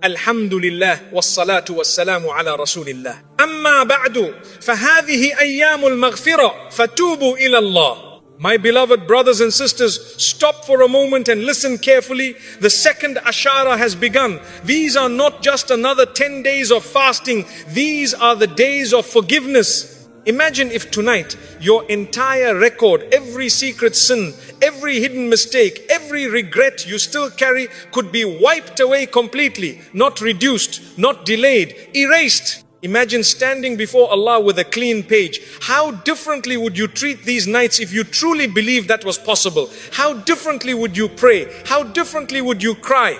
Alhamdulillah wassalatu wassalamu ala rasulillah. Amma ba'du, fahadihi ayyamul maghfirah, fatubu ila Allah. My beloved brothers and sisters, stop for a moment and listen carefully. The second Ashara has begun. These are not just another 10 days of fasting. These are the days of forgiveness. Imagine if tonight your entire record, every secret sin, every hidden mistake, every regret you still carry could be wiped away completely, not reduced, not delayed, erased. Imagine standing before Allah with a clean page. How differently would you treat these nights if you truly believed that was possible? How differently would you pray? How differently would you cry?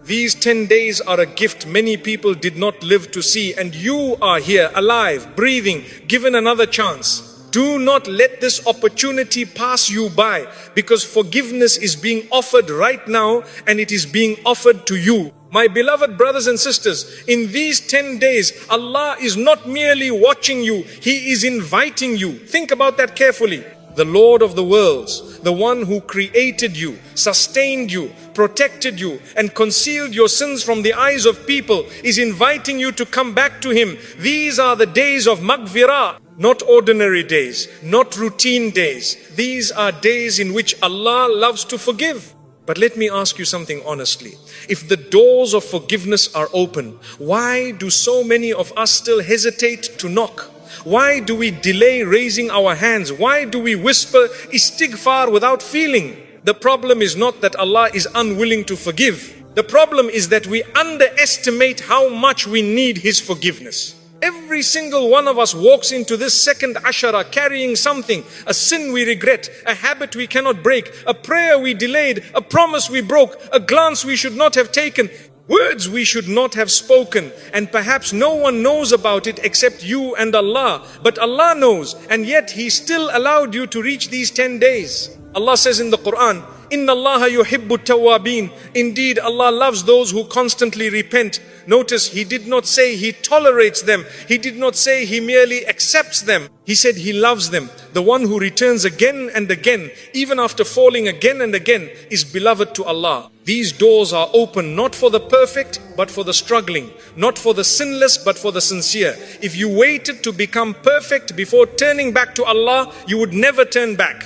These 10 days are a gift many people did not live to see, and you are here, alive, breathing, given another chance. Do not let this opportunity pass you by, because forgiveness is being offered right now, and it is being offered to you. My beloved brothers and sisters, in these 10 days, Allah is not merely watching you, He is inviting you. Think about that carefully. The Lord of the worlds, the one who created you, sustained you, protected you, and concealed your sins from the eyes of people, is inviting you to come back to Him. These are the days of maghfirah, not ordinary days, not routine days. These are days in which Allah loves to forgive. But let me ask you something honestly. If the doors of forgiveness are open, why do so many of us still hesitate to knock? Why do we delay raising our hands? Why do we whisper istighfar without feeling? The problem is not that Allah is unwilling to forgive. The problem is that we underestimate how much we need His forgiveness. Every single one of us walks into this second Ashara carrying something, a sin we regret, a habit we cannot break, a prayer we delayed, a promise we broke, a glance we should not have taken, words we should not have spoken, and perhaps no one knows about it except you and Allah. But Allah knows, and yet He still allowed you to reach these 10 days. Allah says in the Quran, Inna Allah yuhibbu tawabin. Indeed, Allah loves those who constantly repent. Notice, He did not say He tolerates them. He did not say He merely accepts them. He said He loves them. The one who returns again and again, even after falling again and again, is beloved to Allah. These doors are open not for the perfect, but for the struggling. Not for the sinless, but for the sincere. If you waited to become perfect before turning back to Allah, you would never turn back.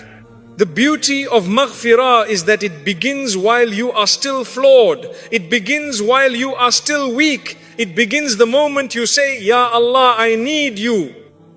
The beauty of maghfirah is that it begins while you are still flawed. It begins while you are still weak. It begins the moment you say, Ya Allah, I need you.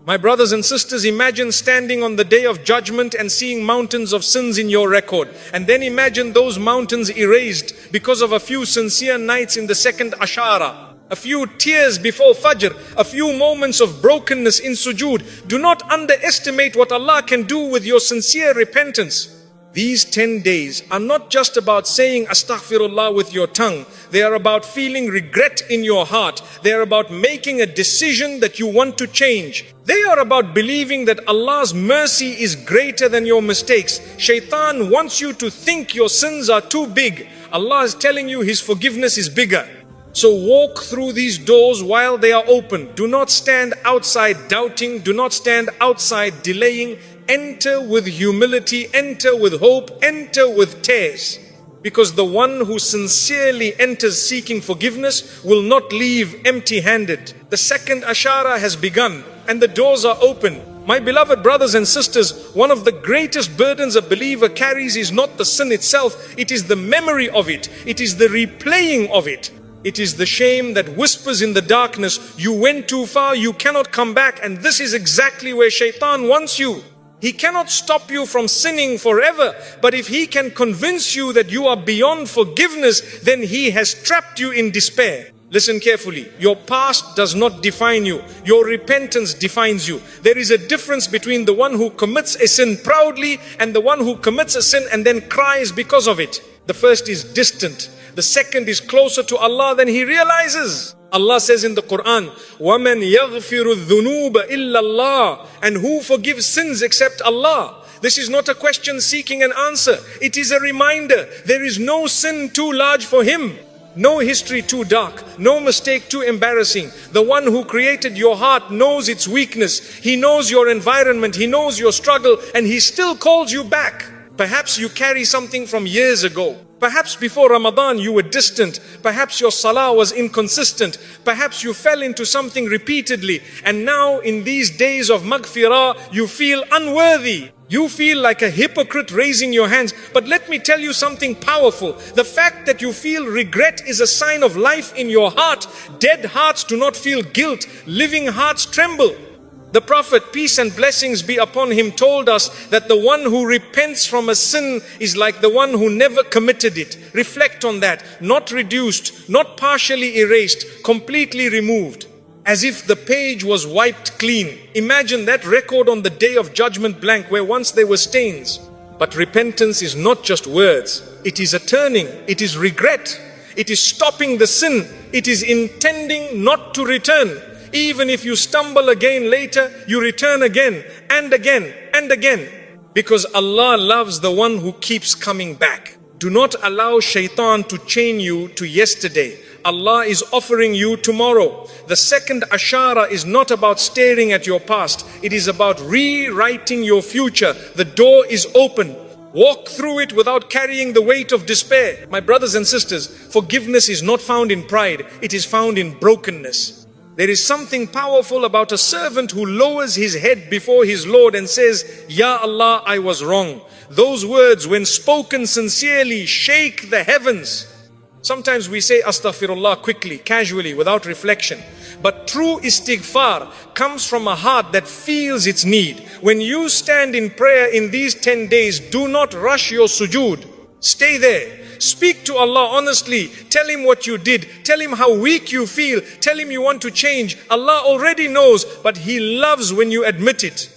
My brothers and sisters, imagine standing on the day of judgment and seeing mountains of sins in your record. And then imagine those mountains erased because of a few sincere nights in the second Ashara. A few tears before Fajr, a few moments of brokenness in sujood. Do not underestimate what Allah can do with your sincere repentance. These 10 days are not just about saying Astaghfirullah with your tongue. They are about feeling regret in your heart. They are about making a decision that you want to change. They are about believing that Allah's mercy is greater than your mistakes. Shaitan wants you to think your sins are too big. Allah is telling you His forgiveness is bigger. So walk through these doors while they are open. Do not stand outside doubting. Do not stand outside delaying. Enter with humility. Enter with hope. Enter with tears. Because the one who sincerely enters seeking forgiveness will not leave empty-handed. The second Ashara has begun and the doors are open. My beloved brothers and sisters, one of the greatest burdens a believer carries is not the sin itself. It is the memory of it. It is the replaying of it. It is the shame that whispers in the darkness, you went too far, you cannot come back. And this is exactly where Shaitan wants you. He cannot stop you from sinning forever. But if he can convince you that you are beyond forgiveness, then he has trapped you in despair. Listen carefully. Your past does not define you. Your repentance defines you. There is a difference between the one who commits a sin proudly and the one who commits a sin and then cries because of it. The first is distant. The second is closer to Allah than he realizes. Allah says in the Quran, وَمَنْ يَغْفِرُ الذُّنُوبَ إِلَّا اللَّهِ. And who forgives sins except Allah? This is not a question seeking an answer. It is a reminder. There is no sin too large for Him. No history too dark. No mistake too embarrassing. The one who created your heart knows its weakness. He knows your environment. He knows your struggle. And He still calls you back. Perhaps you carry something from years ago. Perhaps before Ramadan you were distant, perhaps your salah was inconsistent, perhaps you fell into something repeatedly, and now in these days of maghfirah you feel unworthy. You feel like a hypocrite raising your hands. But let me tell you something powerful. The fact that you feel regret is a sign of life in your heart. Dead hearts do not feel guilt. Living hearts tremble. The Prophet, peace and blessings be upon him, told us that the one who repents from a sin is like the one who never committed it. Reflect on that. Not reduced, not partially erased, completely removed. As if the page was wiped clean. Imagine that record on the day of judgment blank where once there were stains. But repentance is not just words. It is a turning. It is regret. It is stopping the sin. It is intending not to return. Even if you stumble again later, you return again and again and again. Because Allah loves the one who keeps coming back. Do not allow shaitan to chain you to yesterday. Allah is offering you tomorrow. The second ashara is not about staring at your past. It is about rewriting your future. The door is open. Walk through it without carrying the weight of despair. My brothers and sisters, forgiveness is not found in pride. It is found in brokenness. There is something powerful about a servant who lowers his head before his Lord and says, Ya Allah, I was wrong. Those words, when spoken sincerely, shake the heavens. Sometimes we say Astaghfirullah quickly, casually, without reflection. But true istighfar comes from a heart that feels its need. When you stand in prayer in these 10 days, do not rush your sujood. Stay there. Speak to Allah honestly. Tell Him what you did. Tell Him how weak you feel. Tell Him you want to change. Allah already knows, but He loves when you admit it.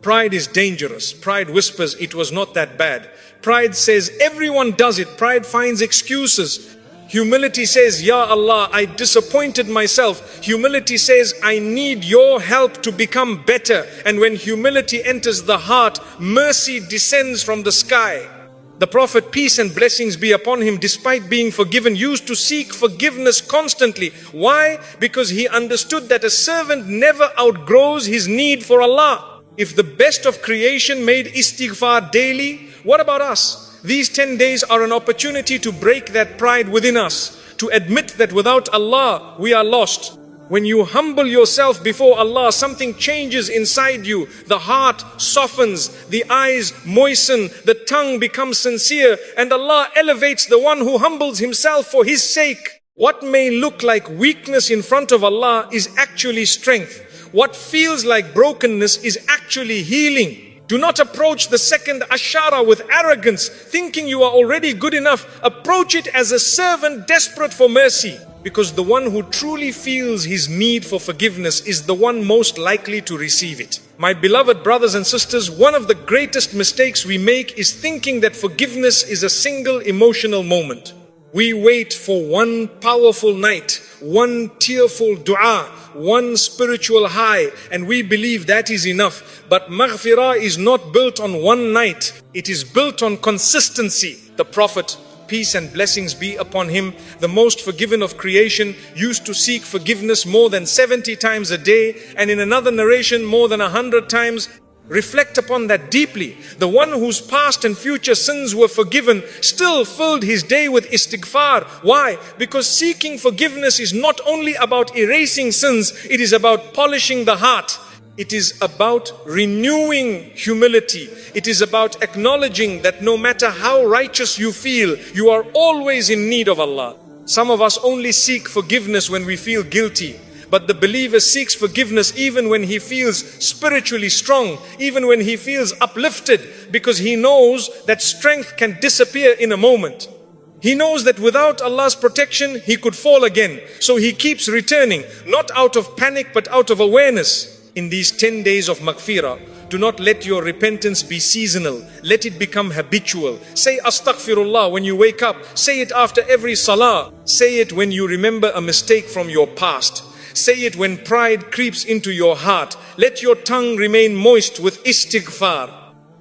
Pride is dangerous. Pride whispers, it was not that bad. Pride says, everyone does it. Pride finds excuses. Humility says, Ya Allah, I disappointed myself. Humility says, I need your help to become better. And when humility enters the heart, mercy descends from the sky. The Prophet, peace and blessings be upon him, despite being forgiven, used to seek forgiveness constantly. Why? Because he understood that a servant never outgrows his need for Allah. If the best of creation made istighfar daily, what about us? These 10 days are an opportunity to break that pride within us, to admit that without Allah, we are lost. When you humble yourself before Allah, something changes inside you. The heart softens, the eyes moisten, the tongue becomes sincere, and Allah elevates the one who humbles himself for His sake. What may look like weakness in front of Allah is actually strength. What feels like brokenness is actually healing. Do not approach the second ashara with arrogance, thinking you are already good enough. Approach it as a servant desperate for mercy. Because the one who truly feels his need for forgiveness is the one most likely to receive it. My beloved brothers and sisters, one of the greatest mistakes we make is thinking that forgiveness is a single emotional moment. We wait for one powerful night, one tearful dua, one spiritual high, and we believe that is enough. But maghfirah is not built on one night. It is built on consistency. The Prophet, peace and blessings be upon him, the most forgiven of creation, used to seek forgiveness more than 70 times a day, and in another narration more than 100 times. Reflect upon that deeply. The one whose past and future sins were forgiven still filled his day with istighfar. Why? Because seeking forgiveness is not only about erasing sins, it is about polishing the heart. It is about renewing humility. It is about acknowledging that no matter how righteous you feel, you are always in need of Allah. Some of us only seek forgiveness when we feel guilty. But the believer seeks forgiveness even when he feels spiritually strong, even when he feels uplifted, because he knows that strength can disappear in a moment. He knows that without Allah's protection, he could fall again. So he keeps returning, not out of panic, but out of awareness. In these 10 days of maghfirah, do not let your repentance be seasonal. Let it become habitual. Say Astaghfirullah when you wake up. Say it after every salah. Say it when you remember a mistake from your past. Say it when pride creeps into your heart. Let your tongue remain moist with istighfar.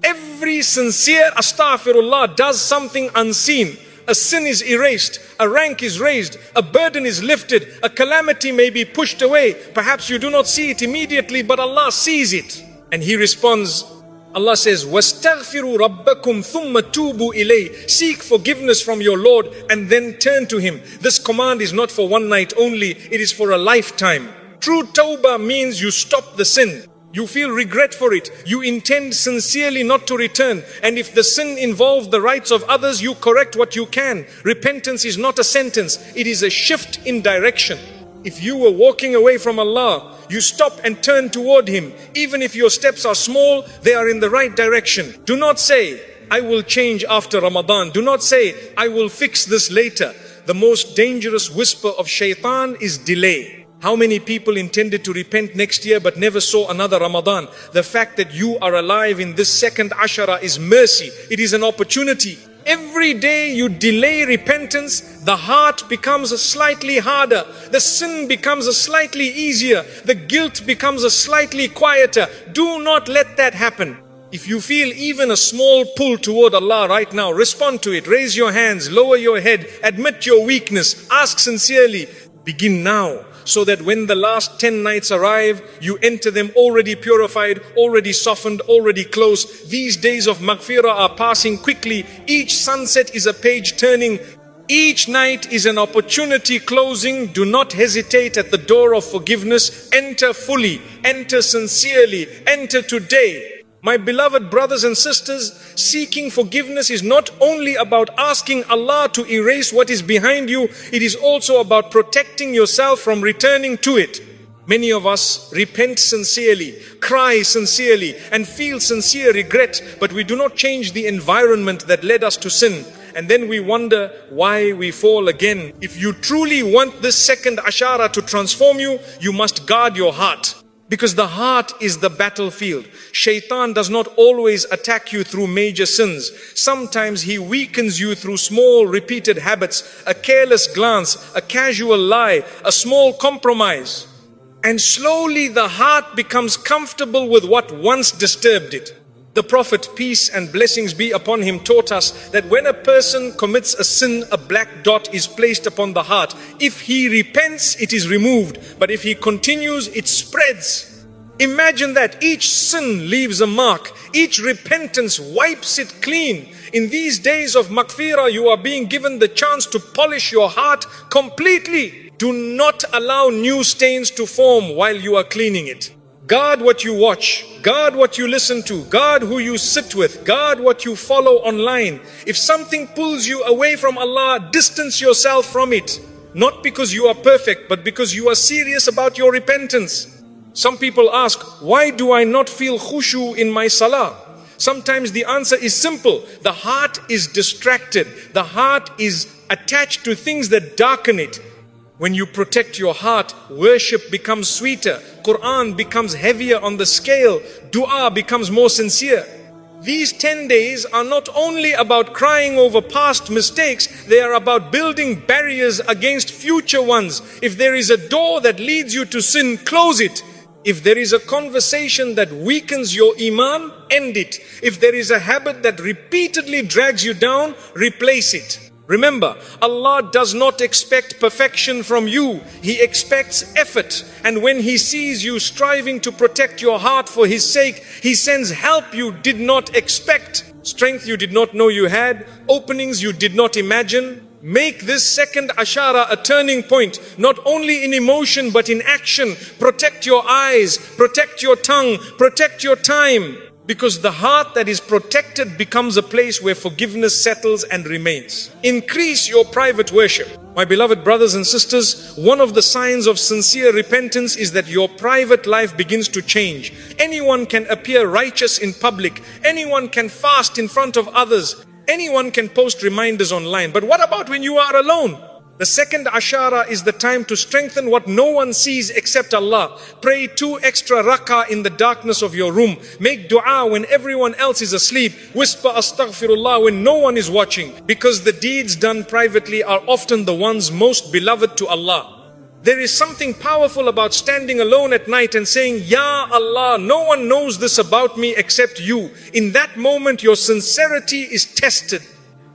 Every sincere astaghfirullah does something unseen. A sin is erased, a rank is raised, a burden is lifted, a calamity may be pushed away. Perhaps you do not see it immediately, but Allah sees it. And He responds, Allah says, وَاسْتَغْفِرُوا رَبَّكُمْ ثُمَّ تُوبُوا إِلَيْهِ. Seek forgiveness from your Lord and then turn to Him. This command is not for one night only, it is for a lifetime. True Tawbah means you stop the sin. You feel regret for it. You intend sincerely not to return. And if the sin involved the rights of others, you correct what you can. Repentance is not a sentence. It is a shift in direction. If you were walking away from Allah, you stop and turn toward Him. Even if your steps are small, they are in the right direction. Do not say, I will change after Ramadan. Do not say, I will fix this later. The most dangerous whisper of shaitan is delay. How many people intended to repent next year but never saw another Ramadan? The fact that you are alive in this second Ashara is mercy. It is an opportunity. Every day you delay repentance, the heart becomes slightly harder. The sin becomes slightly easier. The guilt becomes slightly quieter. Do not let that happen. If you feel even a small pull toward Allah right now, respond to it. Raise your hands, lower your head, admit your weakness, ask sincerely. Begin now, so that when the last 10 nights arrive, you enter them already purified, already softened, already close. These days of maghfirah are passing quickly. Each sunset is a page turning. Each night is an opportunity closing. Do not hesitate at the door of forgiveness. Enter fully, enter sincerely, enter today. My beloved brothers and sisters, seeking forgiveness is not only about asking Allah to erase what is behind you, it is also about protecting yourself from returning to it. Many of us repent sincerely, cry sincerely, and feel sincere regret, but we do not change the environment that led us to sin. And then we wonder why we fall again. If you truly want this second Ashara to transform you, you must guard your heart. Because the heart is the battlefield. Shaitan does not always attack you through major sins. Sometimes he weakens you through small repeated habits, a careless glance, a casual lie, a small compromise. And slowly the heart becomes comfortable with what once disturbed it. The Prophet, peace and blessings be upon him, taught us that when a person commits a sin, a black dot is placed upon the heart. If he repents, it is removed. But if he continues, it spreads. Imagine that each sin leaves a mark. Each repentance wipes it clean. In these days of maghfirah, you are being given the chance to polish your heart completely. Do not allow new stains to form while you are cleaning it. Guard what you watch, guard what you listen to, guard who you sit with, guard what you follow online. If something pulls you away from Allah, distance yourself from it. Not because you are perfect, but because you are serious about your repentance. Some people ask, why do I not feel khushu in my salah? Sometimes the answer is simple. The heart is distracted. The heart is attached to things that darken it. When you protect your heart, worship becomes sweeter, Quran becomes heavier on the scale, dua becomes more sincere. These 10 days are not only about crying over past mistakes, they are about building barriers against future ones. If there is a door that leads you to sin, close it. If there is a conversation that weakens your iman, end it. If there is a habit that repeatedly drags you down, replace it. Remember, Allah does not expect perfection from you. He expects effort. And when He sees you striving to protect your heart for His sake, He sends help you did not expect, strength you did not know you had, openings you did not imagine. Make this second Ashara a turning point, not only in emotion but in action. Protect your eyes, protect your tongue, protect your time. Because the heart that is protected becomes a place where forgiveness settles and remains. Increase your private worship. My beloved brothers and sisters, one of the signs of sincere repentance is that your private life begins to change. Anyone can appear righteous in public. Anyone can fast in front of others. Anyone can post reminders online. But what about when you are alone? The second Ashara is the time to strengthen what no one sees except Allah. Pray 2 extra rak'ah in the darkness of your room. Make dua when everyone else is asleep. Whisper Astaghfirullah when no one is watching. Because the deeds done privately are often the ones most beloved to Allah. There is something powerful about standing alone at night and saying, Ya Allah, no one knows this about me except you. In that moment, your sincerity is tested.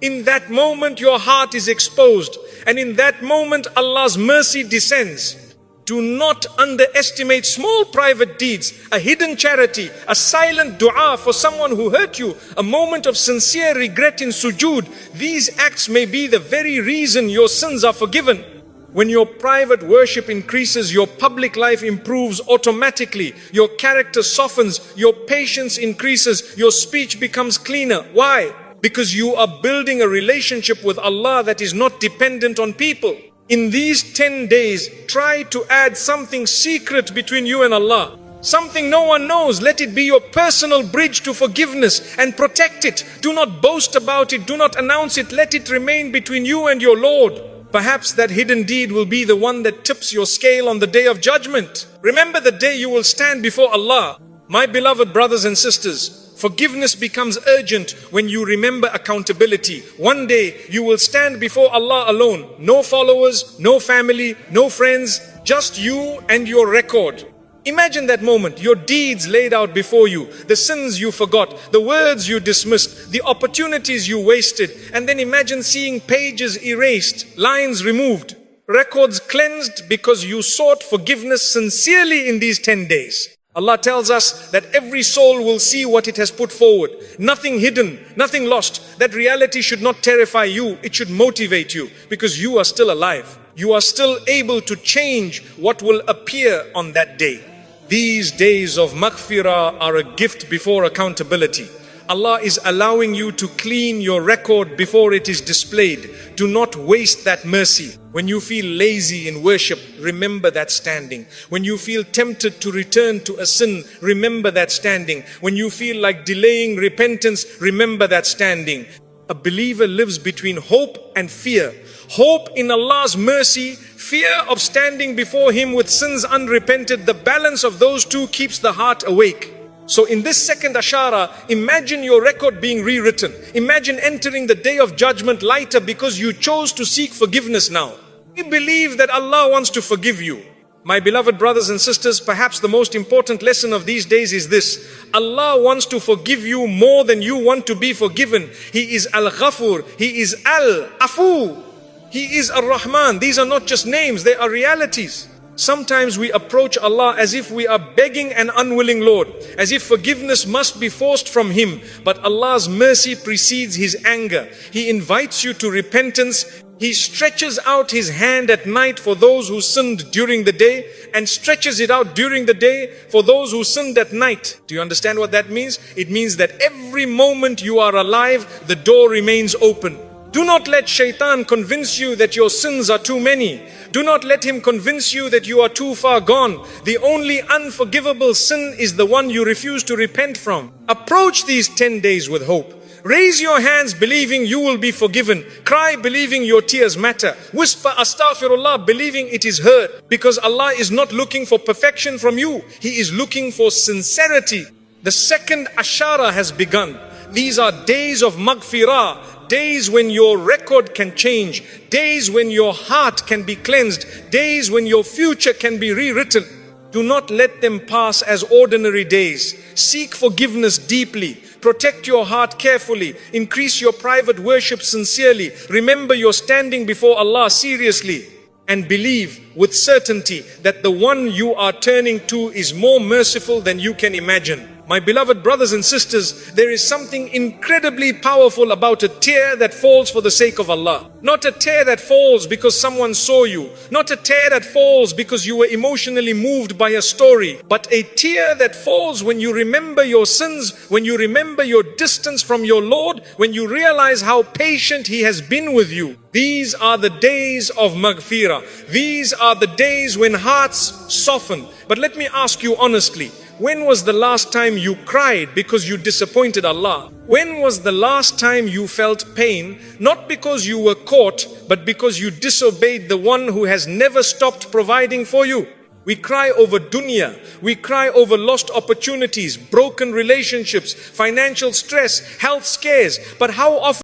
In that moment, your heart is exposed. And in that moment, Allah's mercy descends. Do not underestimate small private deeds, a hidden charity, a silent dua for someone who hurt you, a moment of sincere regret in sujood. These acts may be the very reason your sins are forgiven. When your private worship increases, your public life improves automatically. Your character softens, your patience increases, your speech becomes cleaner. Why? Because you are building a relationship with Allah that is not dependent on people. In these 10 days, try to add something secret between you and Allah. Something no one knows. Let it be your personal bridge to forgiveness and protect it. Do not boast about it. Do not announce it. Let it remain between you and your Lord. Perhaps that hidden deed will be the one that tips your scale on the day of judgment. Remember the day you will stand before Allah. My beloved brothers and sisters, forgiveness becomes urgent when you remember accountability. One day you will stand before Allah alone. No followers, no family, no friends, just you and your record. Imagine that moment, your deeds laid out before you, the sins you forgot, the words you dismissed, the opportunities you wasted, and then imagine seeing pages erased, lines removed, records cleansed because you sought forgiveness sincerely in these 10 days. Allah tells us that every soul will see what it has put forward. Nothing hidden, nothing lost. That reality should not terrify you, it should motivate you because you are still alive. You are still able to change what will appear on that day. These days of maghfirah are a gift before accountability. Allah is allowing you to clean your record before it is displayed. Do not waste that mercy. When you feel lazy in worship, remember that standing. When you feel tempted to return to a sin, remember that standing. When you feel like delaying repentance, remember that standing. A believer lives between hope and fear. Hope in Allah's mercy, fear of standing before Him with sins unrepented. The balance of those two keeps the heart awake. So in this second Ashara, imagine your record being rewritten. Imagine entering the day of judgment lighter because you chose to seek forgiveness now. We believe that Allah wants to forgive you. My beloved brothers and sisters, perhaps the most important lesson of these days is this. Allah wants to forgive you more than you want to be forgiven. He is Al-Ghafur. He is Al-Afu. He is Ar-Rahman. These are not just names, they are realities. Sometimes we approach Allah as if we are begging an unwilling Lord, as if forgiveness must be forced from Him. But Allah's mercy precedes His anger. He invites you to repentance. He stretches out His hand at night for those who sinned during the day and stretches it out during the day for those who sinned at night. Do you understand what that means? It means that every moment you are alive, the door remains open. Do not let shaitan convince you that your sins are too many. Do not let him convince you that you are too far gone. The only unforgivable sin is the one you refuse to repent from. Approach these 10 days with hope. Raise your hands believing you will be forgiven. Cry believing your tears matter. Whisper Astaghfirullah believing it is heard. Because Allah is not looking for perfection from you. He is looking for sincerity. The second Ashara has begun. These are days of maghfirah, days when your record can change, days when your heart can be cleansed, days when your future can be rewritten. Do not let them pass as ordinary days. Seek forgiveness deeply. Protect your heart carefully. Increase your private worship sincerely. Remember your standing before Allah seriously. And believe with certainty that the one you are turning to is more merciful than you can imagine. My beloved brothers and sisters, there is something incredibly powerful about a tear that falls for the sake of Allah. Not a tear that falls because someone saw you. Not a tear that falls because you were emotionally moved by a story. But a tear that falls when you remember your sins, when you remember your distance from your Lord, when you realize how patient He has been with you. These are the days of maghfirah. These are the days when hearts soften. But let me ask you honestly, when was the last time you cried because you disappointed Allah? When was the last time you felt pain, not because you were caught, but because you disobeyed the one who has never stopped providing for you? We cry over dunya, we cry over lost opportunities, broken relationships, financial stress, health scares. But how often